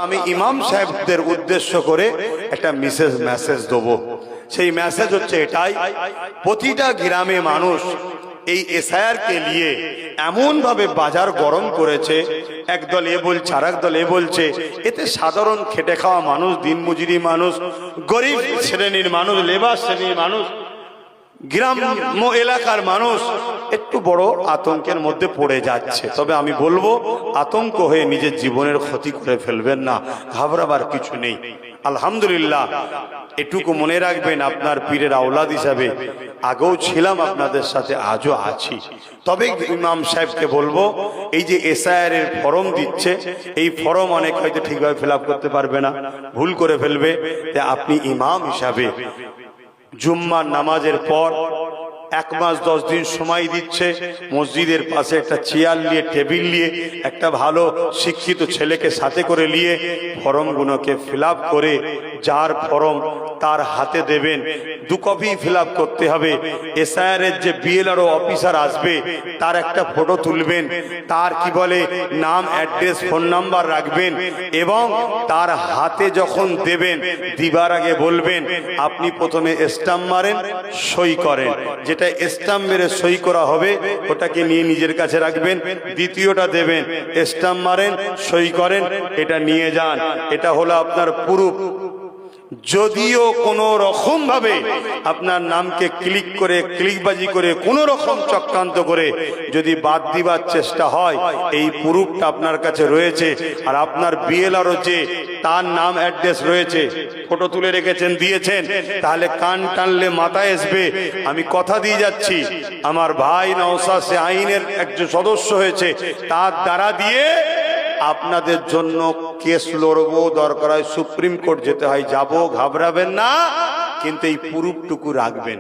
আমি ইমাম সাহেবদের উদ্দেশ্য করে একটা মেসেজ দেবো। সেই মেসেজ হচ্ছে এটাই, প্রতিটা গ্রামে মানুষ এই এসআইআর কে নিয়ে এমন ভাবে বাজার গরম করেছে, একদল এ বলছে আর একদল এ বলছে, এতে সাধারণ খেটে খাওয়া মানুষ, দিনমজুরি মানুষ, গরিব শ্রেণীর মানুষ, লেবার শ্রেণীর মানুষ, গ্রাম্য এলাকার মানুষ একটু বড় আতঙ্কের মধ্যে পড়ে যাচ্ছে। তবে আমি বলবো, আতঙ্ক হয়ে নিজের জীবনের ক্ষতি করে ফেলবেন না, ঘাবড়াবার কিছু নেই। আলহামদুলিল্লাহ, এটুকু মনে রাখবেন, আপনার পীরের আওলাদ হিসাবে আগেও ছিলাম আপনাদের সাথে, আজও আছি। তবে ইমাম সাহেবকে বলবো, এই যে এসআইআর এর ফর্ম দিচ্ছে, এই ফর্ম অনেক হয়তো ঠিকভাবে ফিল আপ করতে পারবে না, ভুল করে ফেলবে। তাই আপনি ইমাম হিসাবে জুম্মার নামাজের পর 1 মাস 10 দিন সময় দিচ্ছে, মসজিদের পাশে একটা চেয়ার নিয়ে, টেবিল নিয়ে, একটা ভালো শিক্ষিত ছেলেকে সাথে করে নিয়ে ফর্মগুলোকে ফিল আপ করে, যার ফর্ম তার হাতে দেবেন, 2 কপি ফিল আপ করতে হবে। এসআইআর এর যে বিএলআরও অফিসার আসবে, তার একটা ফটো তুলবেন, তার কি বলে নাম, অ্যাড্রেস, ফোন নাম্বার রাখবেন, এবং তার হাতে যখন দেবেন, দিবার আগে বলবেন আপনি প্রথমে স্টাম্প মারেন, সই করেন। যেটা স্টাম্প মেরে সই করা হবে ওটাকে নিয়ে নিজের কাছে রাখবেন, দ্বিতীয়টা দেবেন, স্টাম্প মারেন, সই করেন, এটা নিয়ে যান। এটা হলো আপনার প্রুফ। যদিও কোনো রকম ভাবে আপনার নামকে ক্লিকবাজি করে কোনো রকম চক্রান্ত করে যদি বাদ দিবার চেষ্টা হয়, এই প্রুফটা আপনার কাছে রয়েছে। আর আপনার বিএলআরও যে তার নাম, অ্যাড্রেস রয়েছে, ফটো তুলে রেখেছেন, দিয়েছেন, তাহলে কান টানলে মাথায় আসবে। আমি কথা দিয়ে যাচ্ছি, আমার ভাই নওশাদ সে আইনের একজন সদস্য হয়েছে, তার দ্বারা দিয়ে আপনাদের জন্য কেস লড়বো, দরকার হয় সুপ্রিম কোর্ট যেতে হয়, যাবো, ঘাবড়াবেন না, কিন্তু এই প্রুফটুকু রাখবেন।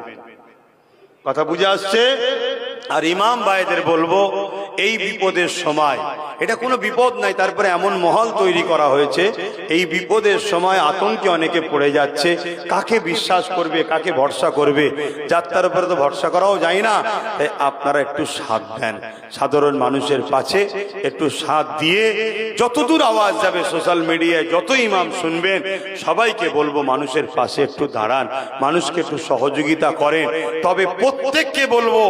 কথা বুঝে আসছে? আর ইমাম ভাইদের বলবো, এই বিপদের সময়, এটা কোনো বিপদ নাই, তারপরে এমন মহল তৈরি করা হয়েছে, এই বিপদের সময় আতঙ্কে অনেকে পড়ে যাচ্ছে, কাকে বিশ্বাস করবে, কাকে ভরসা করবে, যাত্রার উপরে তো ভরসা করাও যায় না। তাই আপনারা একটু সাথ দেন, সাধারণ মানুষের পাশে একটু সাথ দিয়ে, যতদূর আওয়াজ যাবে সোশ্যাল মিডিয়ায়, যত ইমাম শুনবেন, সবাইকে বলবো মানুষের পাশে একটু দাঁড়ান, মানুষকে একটু সহযোগিতা করেন। তবে প্রত্যেককে বলবো,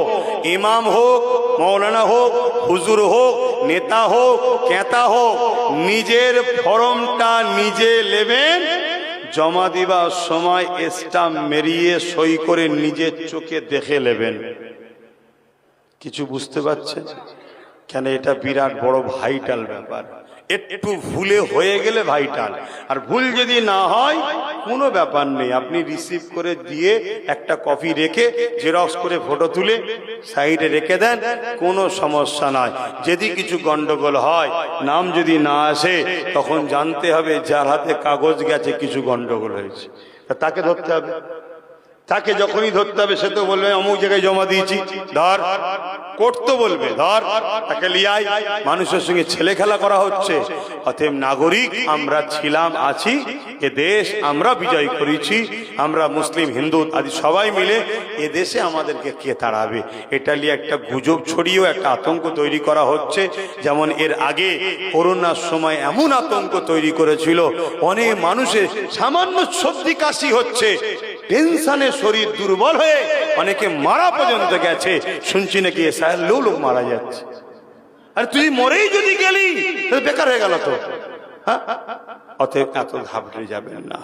ইমাম হোক, মৌলানা হোক, হুজুর হোক, নেতা হোক, কেতা হোক, নিজের ফর্মটা নিজে নেবেন, জমা দিবার সময় স্টাম্প মেরিয়ে সই করে নিজের চোখে দেখে নেবেন। কিছু বুঝতে পারছেন? কেন এটা বিরাট বড় ভাইটাল ব্যাপার। একটু ভুলে হয়ে গেলে ভাইটাল, আর ভুল যদি না হয় কোনো ব্যাপার নেই, আপনি রিসিভ করে দিয়ে একটা কপি রেখে জেরক্স করে ফটো তুলে সাইডে রেখে দেন, কোনো সমস্যা নাই। যদি কিছু গন্ডগোল হয়, নাম যদি না আসে, তখন জানতে হবে যার হাতে কাগজ গেছে কিছু গন্ডগোল হয়েছে, তাকে ধরতে হবে। তাকে যখনই ধরতে হবে, সে তো বলবে অমুক জায়গায় জমা দিয়েছি, ধর, কোর্ট তো বলবে ধর, তাকে লিয়াই। মানুষের সঙ্গে ছেলে খেলা করা হচ্ছে। অতএব নাগরিক আমরা ছিলাম, আছি, এ দেশ আমরা বিজয় করেছি, আমরা মুসলিম, হিন্দু আদি সবাই মিলে, এ দেশে আমাদেরকে কে তাড়াবে? এটা নিয়ে একটা গুজব ছড়িয়েও একটা আতঙ্ক তৈরি করা হচ্ছে। যেমন এর আগে করোনার সময় এমন আতঙ্ক তৈরি করেছিল, অনেক মানুষের সামান্য সর্দি কাশি হচ্ছে, টেনশনে শরীর দুর্বল হয়ে অনেকে মারা পর্যন্ত গেছে। শুনছি নাকি এসআইআর লোক মারা যাচ্ছে। আর তুই মরেই যদি গেলি, বেকার হয়ে গেল তো। হ্যাঁ, অতএব এত ঘাবড়ে যাবেন না।